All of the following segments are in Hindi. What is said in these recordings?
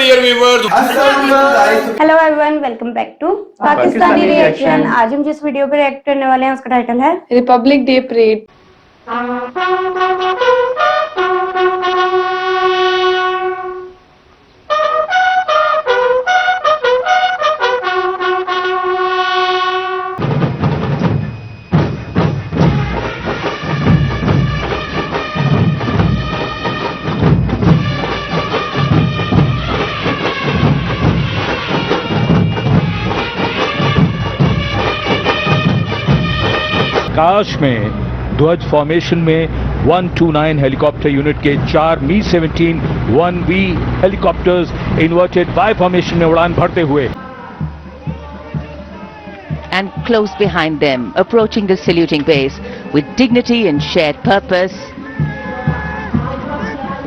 Dear viewers. Hello everyone, welcome back to Pakistani reaction. आज हम जिस वीडियो पे रिएक्ट करने वाले हैं उसका टाइटल है रिपब्लिक डे परेड। आकाश में ध्वज फॉर्मेशन में 129 हेलीकॉप्टर यूनिट के 4 मी-17 1V helicopters inverted Y formation में उड़ान भरते हुए and close behind them, approaching the saluting base with dignity and shared purpose,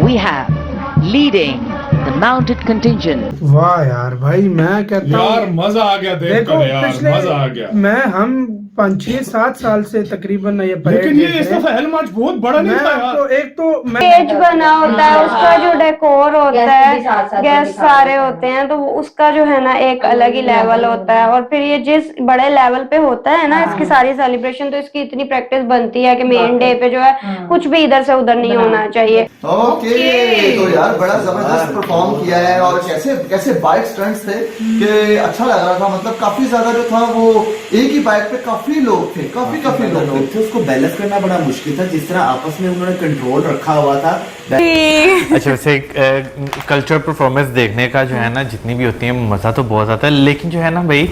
we have leading the mounted contingent. वाह यार भाई, मैं कहता हूँ यार मजा आ गया देखकर यार, मजा आ गया। मैं हम 5-6-7 साल से तकरीबन ये परेड, लेकिन ये इस दफा हेल मार्च बहुत बड़ा नहीं था यार। तो एक तो स्टेज बना होता है, उसका जो डेकोर होता है, गेस्ट सारे होते हैं, तो उसका जो है ना एक अलग ही लेवल होता है। और फिर ये जिस बड़े लेवल पे होता है ना इसकी सारी सेलिब्रेशन, तो इसकी इतनी प्रैक्टिस बनती है कि मेन डे पे जो है कुछ भी इधर से उधर नहीं होना चाहिए। ओके, तो यार बड़ा जबरदस्त परफॉर्म किया है और कैसे कैसे बाइक स्टंट्स थे कि अच्छा लग रहा था। मतलब काफी ज्यादा जो था वो एक ही बाइक पे काफी लोग थे, काफी लोग थे। उसको बैलेंस करना बड़ा मुश्किल था, जिस तरह आपस में उन्होंने कंट्रोल रखा हुआ था। अच्छा, वैसे कल्चरल परफॉर्मेंस देखने का जो है ना, जितनी भी होती है मज़ा तो बहुत आता है, लेकिन जो है ना भाई,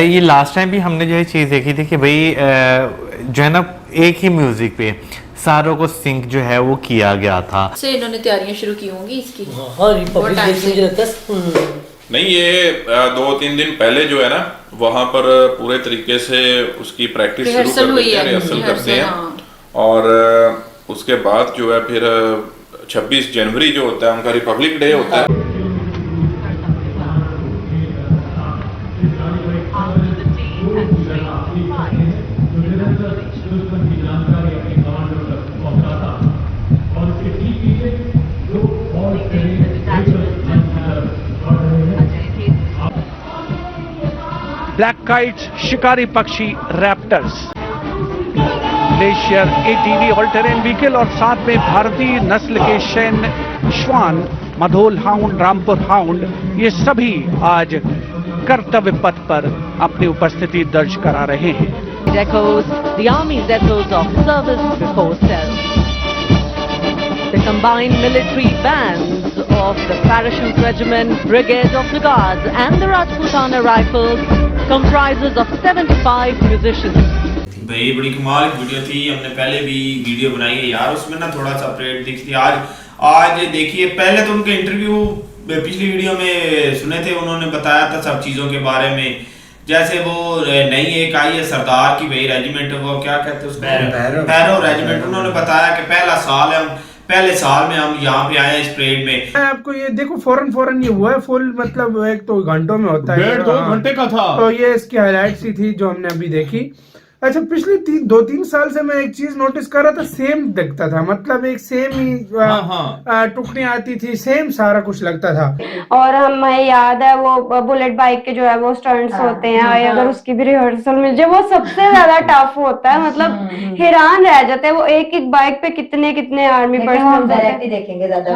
ये लास्ट टाइम भी हमने जो है चीज़ देखी थी कि भाई जो है ना एक ही म्यूजिक पे सारों को सिंक जो है वो किया गया था। से इन्होंने तैयारियां शुरू की होंगी इसकी। नहीं, ये 2-3 दिन पहले जो है ना वहाँ पर पूरे तरीके से उसकी प्रैक्टिस शुरू कर देते हैं, रिहर्सल करते हैं। और उसके बाद जो है फिर 26 जनवरी जो होता है उनका रिपब्लिक डे होता है। ब्लैक काइट्स, शिकारी पक्षी, raptors, glacier ATV all terrain vehicle और साथ में भारतीय नस्ल के शैन श्वान, मधोल हाउंड, रामपुर हाउंड, ये सभी आज कर्तव्य पथ पर अपनी उपस्थिति दर्ज करा रहे हैं। It echoes the Army's ethos of service before self. The combined military bands of the Parachute Regiment, Brigade of the Guards and the Rajputana Rifles comprises of 75 musicians. भाई बड़ी कमाल वीडियो थी, हमने पहले भी वीडियो बनाई है यार, उसमें ना थोड़ा सा परेड दिखती थी। आज देखिए, पहले तो उनके इंटरव्यू पिछली वीडियो में सुने थे, उन्होंने बताया था सब चीज़ों के बारे में। जैसे वो नई एक आई है सरदार की भाई रेजिमेंट, वो क्या कहते हैं उसको, भैरव रेजिमेंट। उन्होंने बताया कि पहले साल में हम यहाँ पे आए इस परेड में। आपको ये देखो फौरन ये हुआ है फुल, मतलब एक तो घंटों में होता है, 1.5-2 घंटे का था। तो ये इसकी हाईलाइट्स ही थी जो हमने अभी देखी। अच्छा, पिछले 2-3 साल से मैं एक चीज नोटिस कर रहा था, सेम दिखता था, मतलब एक सेम ही टुकड़ियां आती थी, सेम सारा कुछ लगता था। और हमें याद है वो बुलेट बाइक के जो है वो स्टंट्स होते हैं, और अगर उसकी भी रिहर्सल मिल जाए वो सबसे ज्यादा टफ होता है। मतलब हैरान रह जाते हैं वो एक बाइक पे कितने आर्मी पर्सनल देखेंगे ज्यादा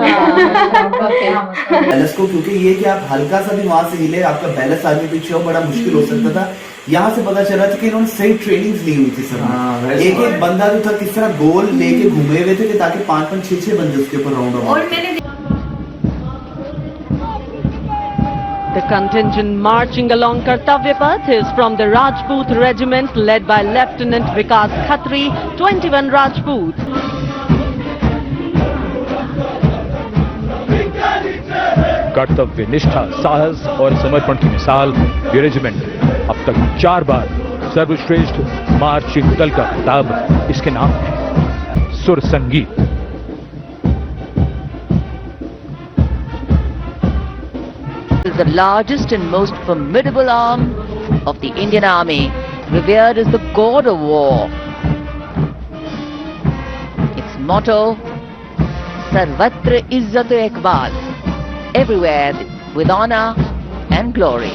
बैलेंस को, क्योंकि ये कि आप हल्का सा भी वहां से हिले, आपका बैलेंस आगे पीछे हो बड़ा मुश्किल हो सकता था। यहाँ से पता चला था कि इन्होंने सही ट्रेनिंग ली हुई थी सर। एक बंदा जो था किस तरह गोल लेके घूमे हुए थे कि ताकि 5-6 बंदे उसके ऊपर राउंड हो। The contingent marching along Kartavya Path is from the Rajput Regiment led by Lieutenant Vikas Khatri, 21 Rajputs. कर्तव्य निष्ठा, साहस और समर्पण की मिसाल ये रेजिमेंट अब तक 4 बार सर्वश्रेष्ठ मार्चिंग दल का खिताब इसके नाम है। सुर संगीत। Is the largest and most formidable arm of the Indian Army, revered as the god of war. Its motto, Sarvatra Izzat-e-Iqbal. Everywhere with honor and glory.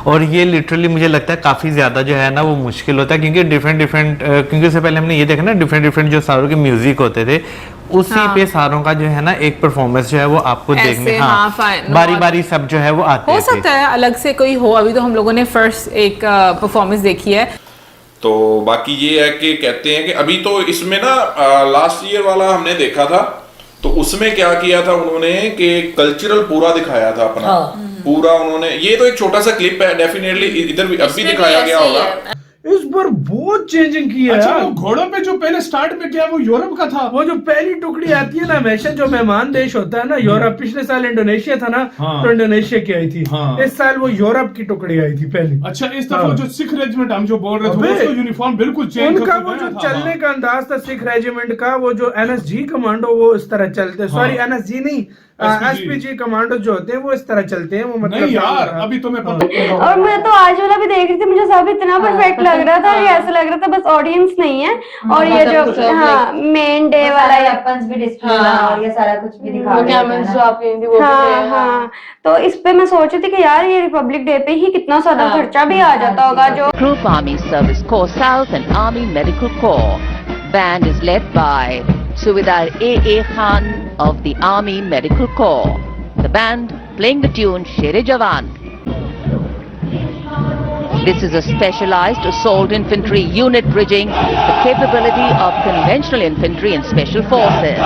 और ये लिटरली मुझे लगता है काफ़ी ज़्यादा जो है ना वो मुश्किल होता है, क्योंकि डिफरेंट क्योंकि उससे पहले हमने ये देखा ना डिफरेंट जो सारों के म्यूजिक होते थे, उसी पे सारों का जो है ना एक परफॉर्मेंस जो है वो आपको देखने बारी बारी सब जो है वो आते हो सकता है अलग से कोई हो। अभी तो हम लोगों ने फर्स्ट एक परफॉर्मेंस देखी है। तो बाकी ये है कि कहते हैं कि अभी तो इसमें ना लास्ट ईयर वाला हमने देखा था, तो उसमें क्या किया था उन्होंने कि कल्चरल पूरा दिखाया था अपना पूरा उन्होंने। ये तो एक छोटा सा क्लिप है, डेफिनेटली इधर भी अब भी दिखाया गया होगा। इस बार बहुत चेंजिंग की है। अच्छा, वो घोड़ों पे जो पहले स्टार्ट में किया वो यूरोप का था। वो जो पहली टुकड़ी आती है ना हमेशा जो मेहमान देश होता है ना यूरोप, पिछले साल इंडोनेशिया था ना, तो इंडोनेशिया की आई थी। इस साल वो यूरोप की टुकड़ी आई थी पहली। अच्छा, इस दफा जो सिख रेजिमेंट हम जो बोल रहे थे उसका यूनिफॉर्म बिल्कुल चेंज उनका वो जो चलने का अंदाज था सिख रेजिमेंट का, वो जो एनएसजी कमांडो वो इस तरह चलते, सॉरी एनएसजी नहीं एसपीजी कमांडो जो होते हैं वो इस तरह चलते हैं। वो मतलब नहीं यार, अभी तुम्हें पता। और मैं तो आज वाला भी देख रही थी, मुझे सब इतना परफेक्ट लग रहा था, ये ऐसा लग रहा था बस ऑडियंस नहीं है। और ये जो मेन डे वाला वेपन्स भी डिस्प्ले और ये सारा कुछ भी दिखा रहे हैं। तो इस पे मैं सोच रही थी कि यार ये रिपब्लिक डे पे ही कितना ज्यादा खर्चा भी आ जाता होगा। जो Group Army Service Corps South and Army Medical Corps. Band is led by Subedar A.A. Khan of the Army Medical Corps. The band playing the tune Sher Jawan. This is a specialized assault infantry unit bridging the capability of conventional infantry and special forces.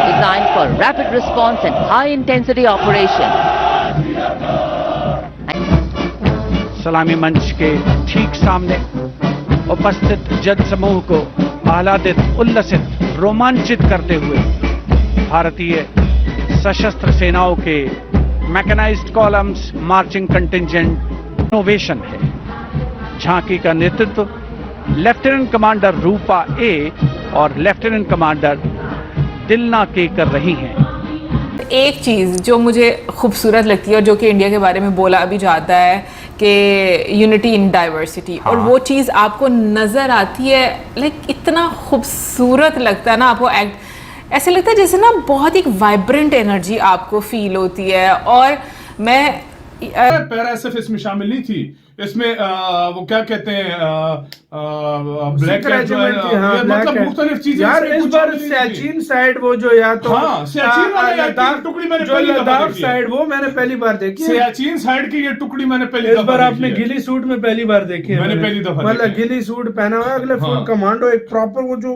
Designed for rapid response and high intensity operation. सलामी मंच के ठीक सामने उपस्थित जन समूह को आह्लादित, उल्लसित, रोमांचित करते हुए भारतीय सशस्त्र सेनाओं के mechanised columns marching contingent innovation है। झांकी का नेतृत्व लेफ्टिनेंट कमांडर रूपा ए और लेफ्टिनेंट कमांडर दिलना के कर रही हैं। एक चीज़ जो मुझे खूबसूरत लगती है और जो कि इंडिया के बारे में बोला भी जाता है कि यूनिटी इन डाइवर्सिटी, और वो चीज़ आपको नज़र आती है, लाइक इतना खूबसूरत लगता है ना आपको एक्ट, ऐसे लगता है जैसे ना बहुत एक वाइब्रेंट एनर्जी आपको फील होती है। और मैं पैरा एसएफ इसमें शामिल नहीं थी, इसमें वो क्या कहते हैं ब्लैक रेजिमेंट, मतलब मुख्तलिफ चीजें यार। इस बार सियाचिन साइड वो जो या तो सियाचिन वाला टुकड़ी मैंने पहली लद्दाख साइड वो मैंने पहली बार देखी है। सियाचिन साइड की ये टुकड़ी मैंने पहली इस बार आपने गिली सूट में पहली बार देखी है। मैंने पहली दफा मतलब गिली सूट पहना हुआ, अगले फुल कमांडो, एक प्रॉपर वो जो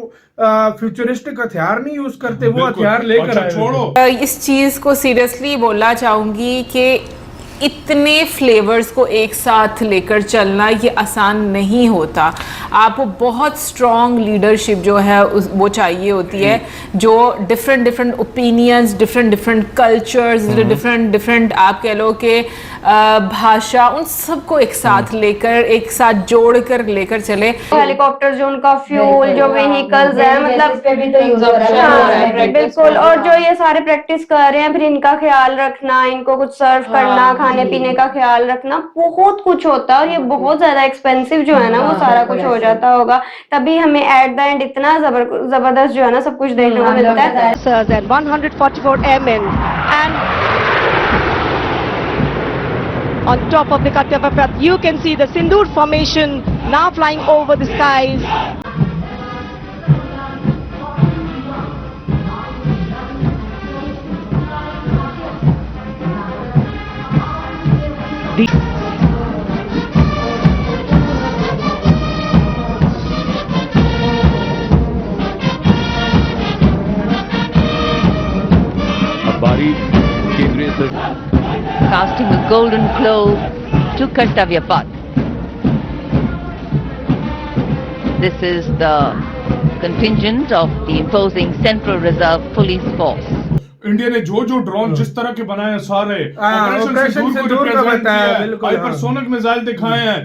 फ्यूचरिस्टिक हथियार नहीं यूज करते वो हथियार लेकर आए। छोड़ो, इस चीज़ को सीरियसली बोलना चाहूँगी कि इतने फ्लेवर्स को एक साथ लेकर चलना ये आसान नहीं होता। आपको बहुत स्ट्रॉन्ग लीडरशिप जो है वो चाहिए होती है, जो different opinions, different cultures, different आप कह लो कि भाषा, उन सबको एक साथ लेकर, एक साथ जोड़कर लेकर चले। हेलीकॉप्टर जो उनका फ्यूल, जो व्हीकल्स है, मतलब पे भी तो यूज हो रहा है बिल्कुल। और जो ये सारे प्रैक्टिस कर रहे हैं, फिर इनका ख्याल रखना, इनको कुछ सर्व करना, खाने पीने का ख्याल रखना, बहुत कुछ होता है। और ये बहुत ज्यादा एक्सपेंसिव जो है ना वो सारा कुछ हो जाता होगा, तभी हमें एट द एंड इतना जबरदस्त जो है ना सब कुछ देखने को मिलता है। 144 airmen and on top of the Kartavya, you can see the Sindoor formation now flying over the skies. Casting a golden globe to Kartavya Path. This is the contingent of the imposing Central Reserve Police Force. India ने जो ड्रोन जिस तरह के बनाए सारे ऑपरेशन सिंदूर का बताया, बिल्कुल हाइपरसोनिक मिसाइल दिखाए हैं,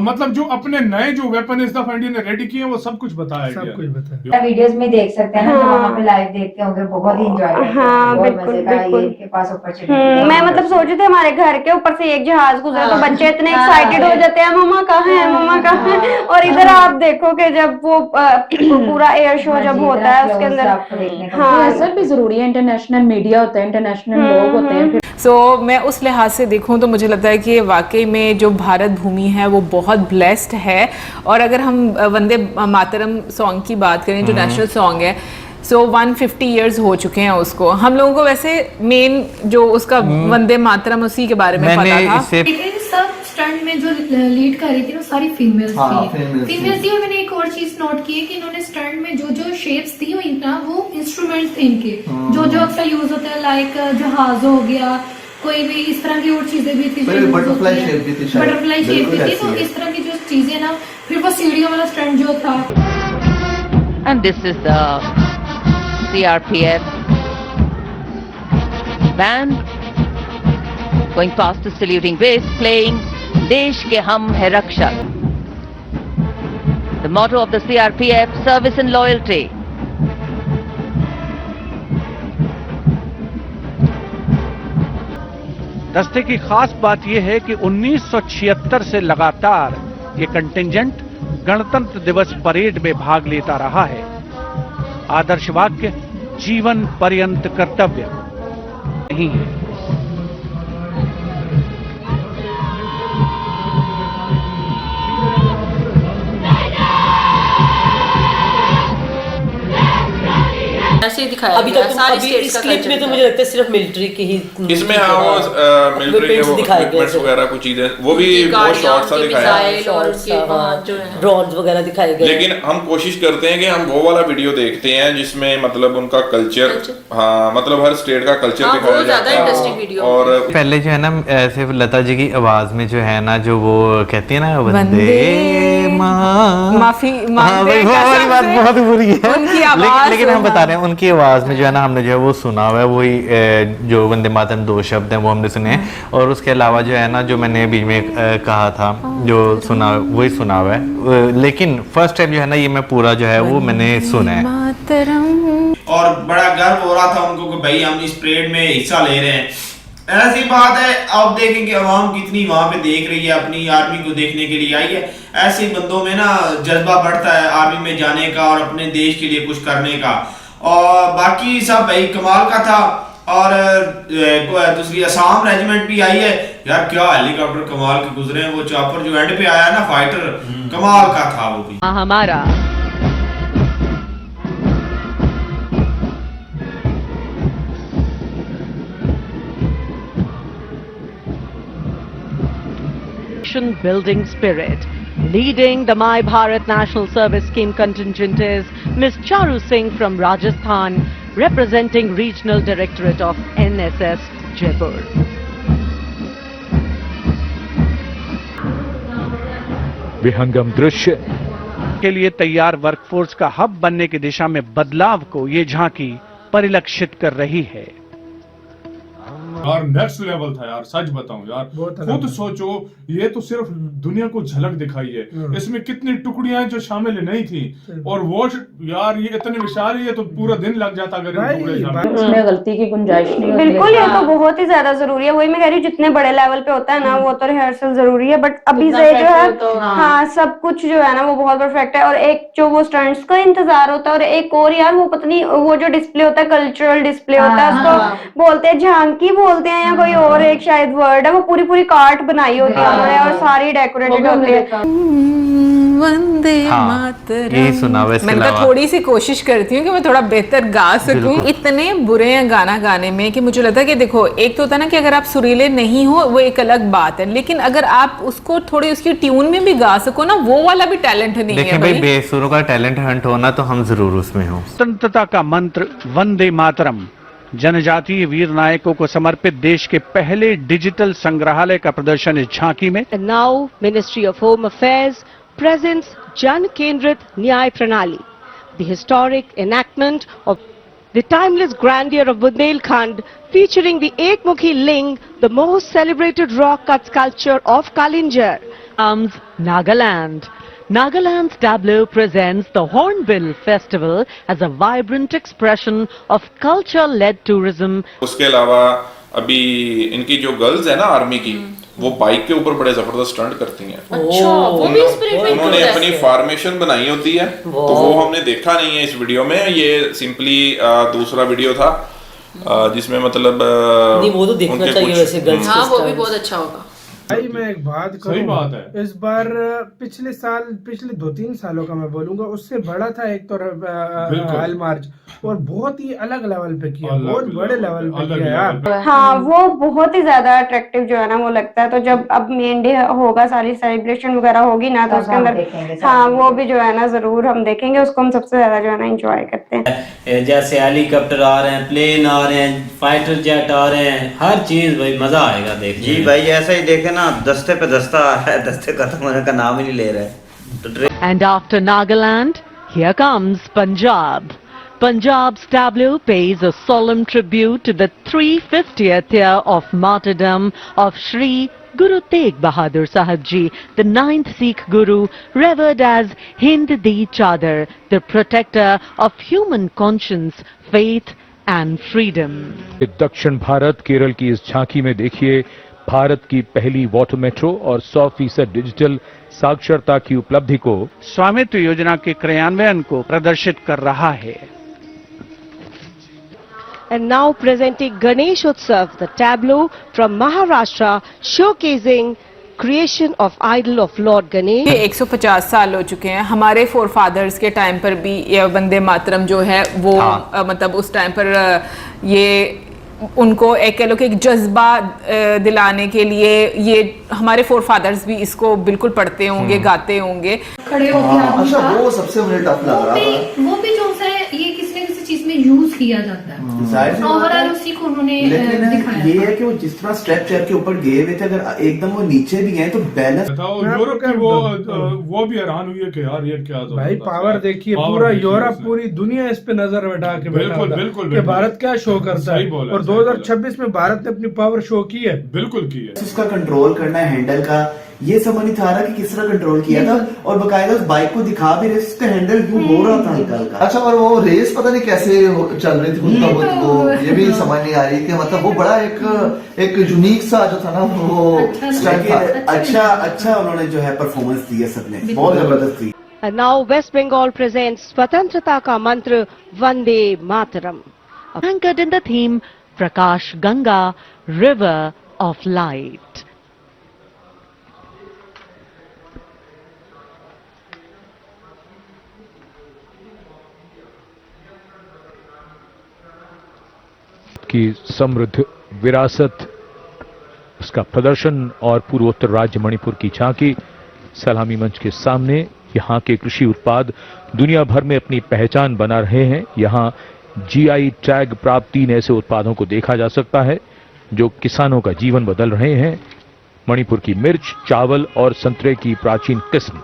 मतलब जो अपने नए जो वेपन इस दफा इंडिया ने रेडी किए हैं वो सब कुछ बताया सब कुछ बताया। वीडियोस में देख सकते हैं ना, तो वहाँ पे लाइव देखते होंगे, बहुत ही एंजॉय करते हैं। हाँ बिल्कुल। इनके पास अपॉर्चुनिटी मैं मतलब सोच रही थी हमारे घर के ऊपर से एक जहाज गुजरा तो बच्चे इतने एक्साइटेड हो जाते हैं, मम्मा कहाँ है, मम्मा कहाँ है। और इधर आप देखो कि जब वो पूरा एयर शो जब होता है उसके अंदर हाँ, भी जरूरी है, इंटरनेशनल मीडिया होता है, इंटरनेशनल लोग होते हैं। सो मैं उस लिहाज से देखूं तो मुझे लगता है कि वाकई में जो भारत भूमि है वो बहुत ब्लेस्ड है। और अगर हम वंदे मातरम सॉन्ग की बात करें जो नेशनल सॉन्ग है, सो 150 इयर्स हो चुके हैं उसको। हम लोगों को वैसे मेन जो उसका वंदे मातरम उसी के बारे में पता था। सब स्टंट में जो लीड कर रही थी वो सारी फीमेल्स थी। फीमेल्स थी। और मैंने एक और चीज नोट की है कि इन्होंने स्टंट में जो जो शेप्स दी हुई ना वो इंस्ट्रूमेंट्स थे इनके, जो जो अक्सर यूज होते हैं, लाइक जहाज हो गया, कोई भी इस तरह की और चीजें भी थी, बटरफ्लाई शेप भी थी। तो इस तरह की जो चीजें ना, फिर वो सीढ़ियों वाला स्टंट जो था। And this is the CRPF band going past the saluting base, playing Desh ke hum hai rakshak. The motto of the CRPF, service and loyalty. दस्ते की खास बात यह है कि 1976 से लगातार ये कंटिंजेंट गणतंत्र दिवस परेड में भाग लेता रहा है। आदर्श वाक्य जीवन पर्यंत कर्तव्य नहीं है। ऐसे ही दिखाया अभी तक सारी स्टेट्स इस क्लिप में तो मुझे लगता है सिर्फ मिलिट्री की ही इसमें हाँ वो मिलिट्री के वो इक्विपमेंट्स वगैरह कुछ चीजें वो भी वो शॉर्ट सा दिखाया है, ड्रोन्स वगैरह दिखाए गए। लेकिन हम कोशिश करते हैं कि हम वो वाला वीडियो देखते हैं जिसमें मतलब उनका कल्चर, हाँ मतलब हर स्टेट का कल्चर दिखाया जाता है। और पहले जो है ना ऐसे लता जी की आवाज में जो है ना जो वो कहती है ना वंदे माफी बात बहुत बुरी है, लेकिन हम बता रहे हैं उनकी आवाज में जो है ना हमने जो है वो सुना हुआ है, वही जो वंदे मातरम 2 शब्द हैं वो हमने सुने हैं। और उसके अलावा जो है ना जो मैंने बीच में कहा था जो सुना वही सुना हुआ है, लेकिन फर्स्ट टाइम जो है ना ये मैं पूरा जो है वो मैंने सुना है। और बड़ा गर्व हो रहा था उनको कि भाई हम इस परेड में हिस्सा ले रहे हैं। ऐसी बात है, अब देखें कि अवाम कितनी वहां पे देख रही है, अपनी आर्मी को देखने के लिए आई है। ऐसे बंदों में ना जज्बा बढ़ता है आर्मी में जाने का और अपने देश के लिए कुछ करने का। और बाकी सब भाई कमाल का था। और दूसरी असम रेजिमेंट भी आई है यार, क्या हेलीकॉप्टर कमाल के गुजरे हैं। वो चॉपर जो एंड पे आया ना फाइटर, कमाल का था वो भी। हमारा building spirit. Leading the My Bharat National Service Scheme contingent is Ms. Charu Singh from Rajasthan, representing Regional Directorate of NSS Jaipur. विहंगम दृश्य के लिए तैयार वर्कफोर्स का हब बनने की दिशा में बदलाव को ये झांकी परिलक्षित कर रही है। यार नेक्स्ट लेवल था यार, सच बताऊं यार, खुद सोचो ये तो सिर्फ दुनिया को झलक दिखाई है, इसमें कितनी टुकड़ियां जो शामिल नहीं थी। और वो यार ये इतने विशाल है तो पूरा दिन लग जाता अगर इसमें गलती की गुंजाइश नहीं होती। बिल्कुल, ये तो बहुत ही ज्यादा जरूरी है। वही मैं कह रही हूँ जितने बड़े लेवल पे होता है ना वो तो रिहर्सल जरूरी है, बट अभी से जो है हाँ सब कुछ जो है ना वो बहुत परफेक्ट है। और एक जो वो स्टंट्स का इंतजार होता है, और एक और यार वो पता नहीं वो जो डिस्प्ले होता है कल्चरल डिस्प्ले होता है उसको बोलते हैं झांकी बोलते हैं या कोई और एक शायद वर्ड है, वो पूरी पूरी कार्ट बनाई होती है उन्होंने और सारी डेकोरेटेड होती है। वंदे मातरम। यही सुना वैसे मैं तो थोड़ी सी कोशिश करती हूँ कि मैं थोड़ा बेहतर गा सकूं। इतने बुरे हैं गाना गाने में कि मुझे लगता है कि देखो एक तो होता है ना कि अगर आप सुरीले नहीं हो वो एक अलग बात है, लेकिन अगर आप उसको थोड़ी उसकी ट्यून में भी गा सको ना वो वाला भी टैलेंट नहीं है भाई। बेसुरों का टैलेंट हंट होना तो हम जरूर उसमें हो। स्वतंत्रता का मंत्र वंदे मातरम जनजातीय वीर नायकों को समर्पित देश के पहले डिजिटल संग्रहालय का प्रदर्शन इस झांकी में। Now ministry of home affairs presents Jan Kendrit Nyay Pranali, the historic enactment of the timeless grandeur of Bundelkhand, featuring the Ekmukhi Ling, the most celebrated rock cut sculpture of Kalinjar. Nagaland. Nagaland's tableau presents the Hornbill Festival as a vibrant expression of culture-led tourism. उसके अलावा अभी इनकी जो गर्ल्स है ना आर्मी की, वो बाइक के ऊपर बड़े जबरदस्त स्टंट करती हैं। अच्छा, वो भी उन्होंने अपनी फॉर्मेशन बनाई होती है, तो वो हमने देखा नहीं है इस वीडियो में, ये सिंपली दूसरा वीडियो था। जिसमें मतलब नहीं वो तो देखना चाहिए वैसे गर्ल्स हाँ वो भी बहुत अच्छा होगा। भाई मैं एक बात करूं, सही बात है। इस बार पिछले 2-3 सालों का मैं बोलूंगा उससे बड़ा था एक तो रॉयल मार्च, और बहुत ही अलग लेवल पे किया, बहुत बड़े लेवल पे किया यार। हाँ वो बहुत ही ज्यादा अट्रैक्टिव जो है ना वो लगता है। तो जब अब मेन डे होगा, सारी सेलिब्रेशन वगैरह होगी ना, तो उसके अंदर हाँ वो भी जो है ना जरूर हम देखेंगे, उसको हम सबसे ज्यादा जो है ना एंजॉय करते हैं। जैसे हेलीकॉप्टर आ रहे हैं, प्लेन आ रहे हैं, फाइटर जेट आ रहे हैं, हर चीज भाई मजा आएगा देखने जी भाई। ऐसा ही देखे ना, दस्ते पे दस्ता आ रहा है, दस्ते खत्म होने का नाम ही नहीं ले रहे। And after Nagaland, here comes Punjab. Punjab's tableau pays a solemn tribute to the 350th year of martyrdom of Shri Guru Tegh Bahadur Sahib Ji, the 9th Sikh Guru, revered as Hind Di Chadar, the protector of human conscience, faith and freedom. दक्षिण भारत केरल की इस झांकी में देखिए भारत की पहली वाटर मेट्रो और 100% डिजिटल साक्षरता की उपलब्धि को, स्वामित्व योजना के क्रियान्वयन को प्रदर्शित कर रहा है। And now presenting Ganesh Utsav, the tableau from Maharashtra showcasing creation of idol of Lord Ganesh. ये 150 साल हो चुके हैं। हमारे फोर फादर्स के टाइम पर भी ये वंदे मातरम जो है वो मतलब उस टाइम पर ये उनको एक कह लो कि एक जज्बा दिलाने के लिए ये हमारे फोर फादर्स भी इसको बिल्कुल पढ़ते होंगे, गाते होंगे। खड़े होके अच्छा वो सबसे मुझे टफ लग रहा था। वो भी जो है ये किसी न किसी चीज में यूज किया जाता है, ओवरऑल उसी को उन्होंने दिखाया। ये है कि वो जिस तरह स्टेप चेयर के ऊपर गए हुए थे, अगर एकदम वो नीचे भी गए तो बैलेंस। यूरोप की वो भी हैरान हुई है कि यार ये क्या भाई पावर देखिए, पूरा यूरोप पूरी दुनिया इस पे नजर बैठा के बैठा था कि भारत क्या शो करता है, और 2026 में भारत ने अपनी पावर शो की है, बिल्कुल की है। उसका कंट्रोल करना है, हैंडल का ये समझ नहीं था रहा कि किस तरह कंट्रोल किया था, और बकायदा उस बाइक को दिखा भी रहे उसका हैंडल क्यों हो रहा था हल्का हल्का। अच्छा और वो रेस पता नहीं कैसे चल रही थी खुद का वो ये भी समझ नहीं आ रही थी, मतलब वो बड़ा एक यूनिक सा जो था ना वो अच्छा उन्होंने जो है परफॉर्मेंस दिया सबने, बहुत जबरदस्त थी। And now West Bengal presents स्वतंत्रता का मंत्र Vande Mataram. Anchored in the theme Prakash Ganga, River of Light. की समृद्ध विरासत, उसका प्रदर्शन और पूर्वोत्तर राज्य मणिपुर की झांकी सलामी मंच के सामने। यहाँ के कृषि उत्पाद दुनिया भर में अपनी पहचान बना रहे हैं। यहाँ जीआई टैग प्राप्त 3 ऐसे उत्पादों को देखा जा सकता है जो किसानों का जीवन बदल रहे हैं। मणिपुर की मिर्च, चावल और संतरे की प्राचीन किस्म।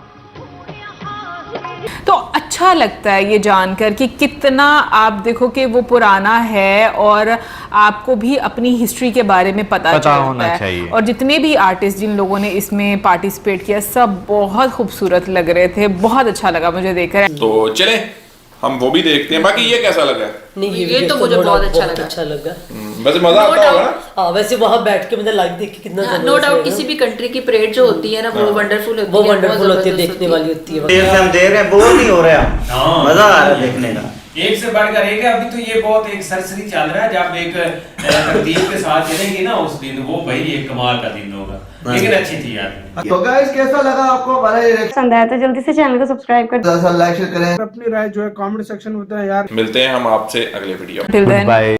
तो अच्छा लगता है ये जानकर कि कितना आप देखो कि वो पुराना है और आपको भी अपनी हिस्ट्री के बारे में पता चलता है। चाहिए। और जितने भी आर्टिस्ट जिन लोगों ने इसमें पार्टिसिपेट किया सब बहुत खूबसूरत लग रहे थे, बहुत अच्छा लगा मुझे देखकर। तो चले हम वो भी देखते हैं। बाकी ये कैसा लगा? नहीं ये तो मुझे बहुत अच्छा लगा। वैसे मजा आता होगा ना? हाँ वैसे वहाँ बैठ के मुझे लाइव देख के कितना नो डाउट किसी भी कंट्री की परेड जो होती है ना वो वंडरफुल होती है, वो वंडरफुल होती है, देखने वाली होती है। हम देख रहे हैं, बोर नहीं हो रहा, मजा आ रहा है देखने का। एक से बढ़कर एक है। अभी तो ये बहुत एक सरसरी चल रहा है, जब एक तरतीब के साथ चलेंगे ना उस दिन वो भाई एक कमाल का दिन होगा। लेकिन अच्छी थी यार। तो गाइस कैसा लगा आपको हमारा ये पसंद आया तो जल्दी से चैनल को सब्सक्राइब कर लाइक शेयर करें, अपनी राय जो है कमेंट सेक्शन में बताएं यार। मिलते हैं हम आपसे अगले वीडियो। बाय।